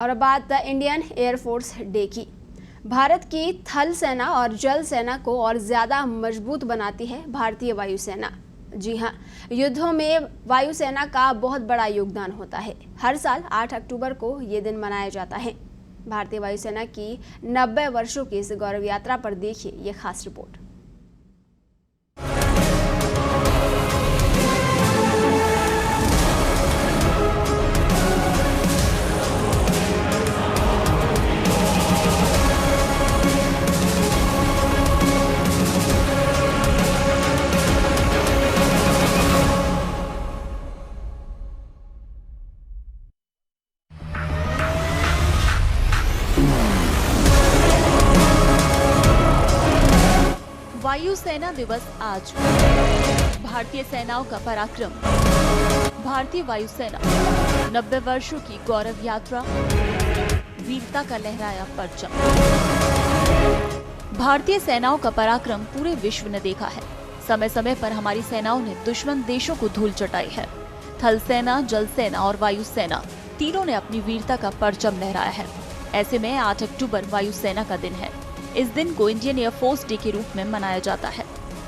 और बात Indian air force day की। भारत की थल सेना और जल सेना को और ज़्यादा मजबूत बनाती है भारतीय वायुसेना। जी हाँ, युद्धों में वायुसेना का बहुत बड़ा योगदान होता है। हर साल 8 अक्टूबर को ये दिन मनाया जाता है। भारतीय वायुसेना की 90 वर्षों की इस गौरव यात्रा पर देखिए ये खास रिपोर्ट। वायुसेना दिवस आज। भारतीय सेनाओं का पराक्रम। भारतीय वायुसेना 90 वर्षों की गौरव यात्रा। वीरता का लहराया परचम। भारतीय सेनाओं का पराक्रम पूरे विश्व ने देखा है। समय समय पर हमारी सेनाओं ने दुश्मन देशों को धूल चटाई है। थल सेना, जल सेना और वायुसेना तीनों ने अपनी वीरता का परचम लहराया है। ऐसे में 8 अक्टूबर वायुसेना का दिन है। इस दिन को इंडियन एयरफोर्स डे के रूप में मनाया जाता है।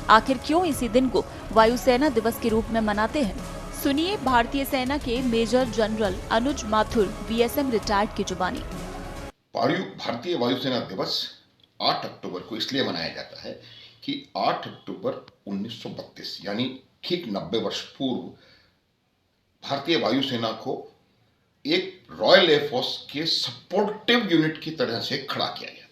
आखिर क्यों इसी दिन को वायुसेना दिवस के रूप में मनाते हैं, सुनिए भारतीय सेना के मेजर जनरल अनुज माथुर VSM रिटायर्ड की जुबानी। भारतीय वायुसेना दिवस 8 अक्टूबर को इसलिए मनाया जाता है कि 8 अक्टूबर 1932 यानी ठीक 90 वर्ष पूर्व भारतीय वायुसेना को एक रॉयल एयरफोर्स के सपोर्टिव यूनिट की तरह से खड़ा किया गया था।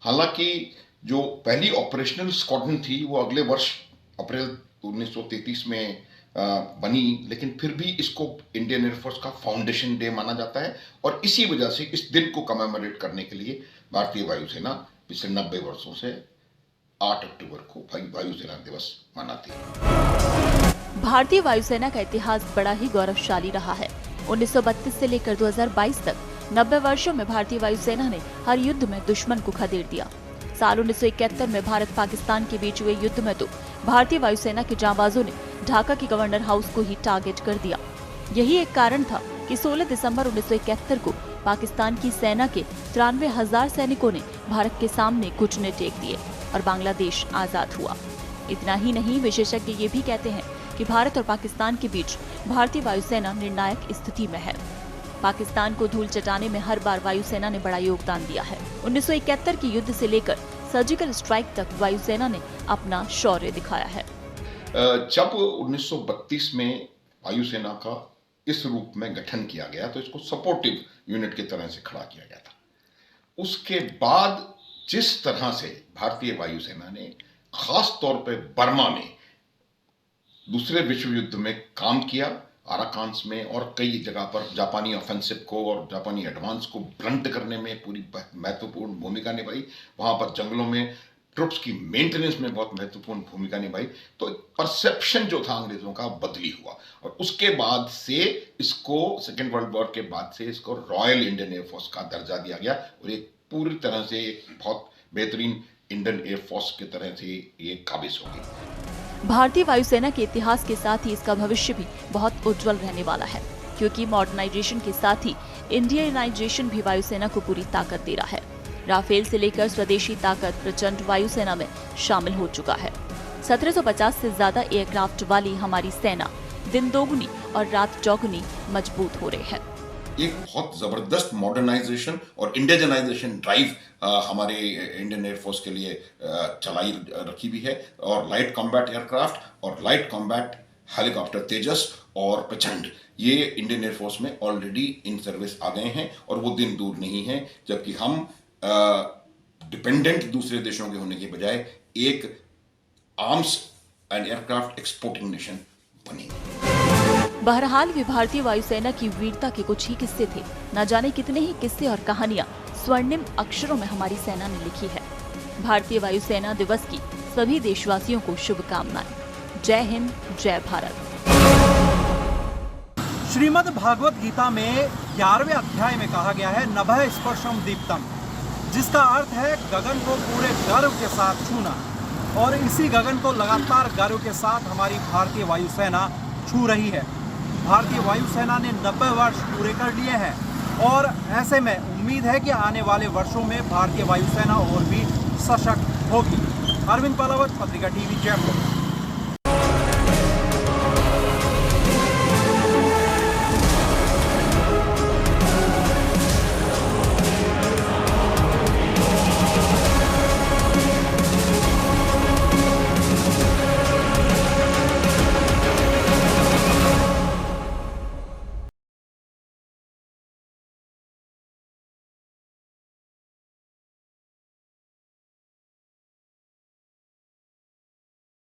हालांकि जो पहली ऑपरेशनल स्क्वाड्रन थी वो अगले वर्ष अप्रैल 1933 में बनी, लेकिन फिर भी इसको इंडियन एयरफोर्स का फाउंडेशन डे माना जाता है और इसी वजह से इस दिन को कमेमोरेट करने के लिए भारतीय वायुसेना पिछले 90 वर्षों से 8 अक्टूबर को वायुसेना दिवस मनाती है। भारतीय वायुसेना का इतिहास बड़ा ही गौरवशाली रहा है। 1932 से लेकर 2022 तक 90 वर्षों में भारतीय वायुसेना ने हर युद्ध में दुश्मन को खदेड़ दिया। साल 1971 में भारत पाकिस्तान के बीच हुए युद्ध में तो भारतीय वायुसेना के जांबाजों ने ढाका के गवर्नर हाउस को ही टारगेट कर दिया। यही एक कारण था कि 16 दिसंबर 1971 को पाकिस्तान की सेना के 93,000 सैनिकों ने भारत के सामने घुटने टेक दिए और बांग्लादेश आजाद हुआ। इतना ही नहीं, विशेषज्ञ ये भी कहते हैं कि भारत और पाकिस्तान के बीच भारतीय वायुसेना निर्णायक स्थिति में है। पाकिस्तान को धूल चटाने में हर बार वायुसेना ने बड़ा योगदान दिया है। 1971 के युद्ध से लेकर सर्जिकल स्ट्राइक तक वायुसेना ने अपना शौर्य दिखाया है। जब 1932 में वायुसेना का इस रूप में गठन किया गया तो इसको सपोर्टिव यूनिट की तरह से खड़ा किया गया था। उसके बाद जिस तरह से भारतीय वायुसेना ने खास तौर पर बर्मा में दूसरे विश्व युद्ध में काम किया, अराकान्स में और कई जगह पर जापानी ऑफेंसिव को और जापानी एडवांस को ब्लंट करने में पूरी महत्वपूर्ण भूमिका निभाई। वहां पर जंगलों में ट्रुप्स की मेंटेनेंस में बहुत महत्वपूर्ण भूमिका निभाई। तो परसेप्शन जो था अंग्रेजों का बदली हुआ और उसके बाद से इसको सेकेंड वर्ल्ड वॉर के बाद से इसको रॉयल इंडियन एयरफोर्स का दर्जा दिया गया और एक पूरी तरह से एक बहुत बेहतरीन इंडियन एयरफोर्स की तरह से ये काबिज हो गई। भारतीय वायुसेना के इतिहास के साथ ही इसका भविष्य भी बहुत उज्जवल रहने वाला है, क्योंकि मॉडर्नाइजेशन के साथ ही इंडियनाइजेशन भी वायुसेना को पूरी ताकत दे रहा है। राफेल से लेकर स्वदेशी ताकत प्रचंड वायुसेना में शामिल हो चुका है। 1750 से ज्यादा एयरक्राफ्ट वाली हमारी सेना दिन दोगुनी और रात चौगुनी मजबूत हो रही है। एक बहुत जबरदस्त मॉडर्नाइजेशन और इंडिजनाइजेशन ड्राइव हमारे इंडियन एयरफोर्स के लिए चलाई रखी भी है और लाइट कॉम्बैट एयरक्राफ्ट और लाइट कॉम्बैट हेलीकॉप्टर तेजस और प्रचंड ये इंडियन एयरफोर्स में ऑलरेडी इन सर्विस आ गए हैं और वो दिन दूर नहीं है जबकि हम डिपेंडेंट दूसरे देशों के होने के बजाय एक arms and aircraft exporting nation बनेंगे। बहरहाल वे भारतीय वायुसेना की वीरता के कुछ ही किस्से थे। न जाने कितने ही किस्से और कहानियां स्वर्णिम अक्षरों में हमारी सेना ने लिखी है। भारतीय वायुसेना दिवस की सभी देशवासियों को शुभकामनाएं। जय हिंद, जय भारत। श्रीमद् भागवत गीता में 11वें अध्याय में कहा गया है नभः स्पर्शम दीप्तम, जिसका अर्थ है गगन को पूरे गर्व के साथ छूना। और इसी गगन को लगातार गर्व के साथ हमारी भारतीय वायुसेना छू रही है। भारतीय वायुसेना ने 90 वर्ष पूरे कर लिए हैं और ऐसे में उम्मीद है कि आने वाले वर्षों में भारतीय वायुसेना और भी सशक्त होगी। अरविंद पालावत, पत्रिका टीवी, जयपुर।